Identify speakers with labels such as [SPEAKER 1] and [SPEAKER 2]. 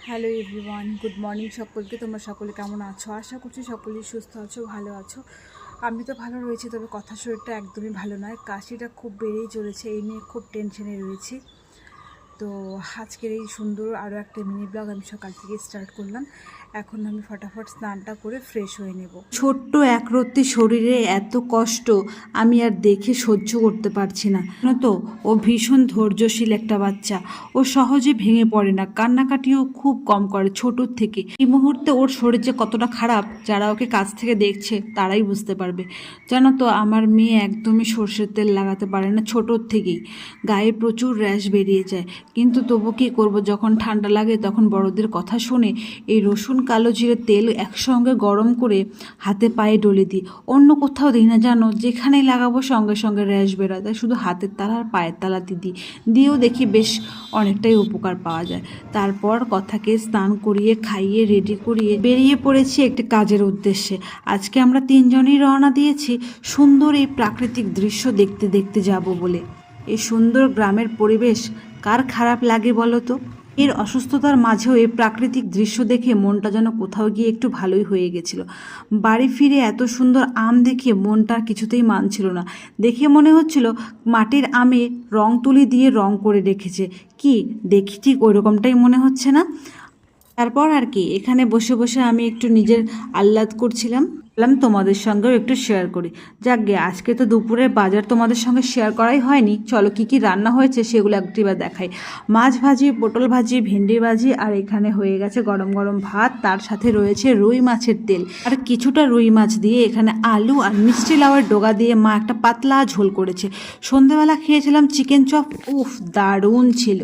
[SPEAKER 1] Hello everyone, good morning সকলকে। তোমরা সকলে কেমন আছো? আশা করছি সকলেই সুস্থ আছো, ভালো আছো। আমি তো ভালো রয়েছি, তবে কথা শরীরটা একদমই ভালো নয়। কাশিটা খুব বেড়েই চলেছে, এই নিয়ে খুব টেনশনে রয়েছি। তো আজকের এই সুন্দর আরও একটা মিনি ব্লগ আমি সকাল থেকে স্টার্ট করলাম। এখন আমি ফটাফট স্নানটা করে ফ্রেশ হয়ে নেব। ছোট্ট একরত্তি শরীরে এত কষ্ট আমি আর দেখে সহ্য করতে পারছি না। তো ও ভীষণ ধৈর্যশীল একটা বাচ্চা, ও সহজে ভেঙে পড়ে না, কান্নাকাটিও খুব কম করে ছোটোর থেকে। এই মুহূর্তে ওর শরীর যে কতটা খারাপ, যারা ওকে কাছ থেকে দেখছে তারাই বুঝতে পারবে। জানো তো, আমার মেয়ে একদমই সর্ষের তেল লাগাতে পারে না ছোটোর থেকেই, গায়ে প্রচুর র্যাশ বেরিয়ে যায়। কিন্তু তবু কী করবো, যখন ঠান্ডা লাগে তখন বড়দের কথা শুনে এই রসুন কালো জিরে তেল একসঙ্গে গরম করে হাতে পায়ে ডলে দিই। অন্য কোথাও দিই না জানো, যেখানেই লাগাবো সঙ্গে সঙ্গে র্যাশ বেরোয়, তাই শুধু হাতের তালা আর পায়ের তালাতে দিই। দিয়েও দেখি বেশ অনেকটাই উপকার পাওয়া যায়। তারপর কথাকে স্নান করিয়ে খাইয়ে রেডি করিয়ে বেরিয়ে পড়েছি একটি কাজের উদ্দেশ্যে। আজকে আমরা তিনজনই রওনা দিয়েছি সুন্দর এই প্রাকৃতিক দৃশ্য দেখতে দেখতে যাব বলে। এই সুন্দর গ্রামের পরিবেশ কার খারাপ লাগে বলো তো? এর অসুস্থতার মাঝেও এই প্রাকৃতিক দৃশ্য দেখে মনটা যেন কোথাও গিয়ে একটু ভালোই হয়ে গেছিল। বাড়ি ফিরে এত সুন্দর আম দেখে মনটা কিছুতেই মানছিল না। দেখে মনে হচ্ছিল মাটির আমে রং তুলি দিয়ে রং করে রেখেছে। কি দেখি ঠিক ওই রকমটাই মনে হচ্ছে না? তারপর আর কি, এখানে বসে বসে আমি একটু নিজের আহ্লাদ করছিলাম, তোমাদের সঙ্গেও একটু শেয়ার করি। যাকগে, আজকে তো দুপুরের বাজার তোমাদের সঙ্গে শেয়ার করাই হয়নি। চলো কি কি রান্না হয়েছে সেগুলো একটিবার দেখাই। মাছ ভাজি, পটল ভাজি, ভেন্ডি ভাজি, আর এখানে হয়ে গেছে গরম গরম ভাত, তার সাথে রয়েছে রুই মাছের তেল। আর কিছুটা রুই মাছ দিয়ে এখানে আলু আর মিষ্টি লাউয়ের ডগা দিয়ে মা একটা পাতলা ঝোল করেছে। সন্ধ্যাবেলা খেয়েছিলাম চিকেন চপ, উফ দারুণ ছিল।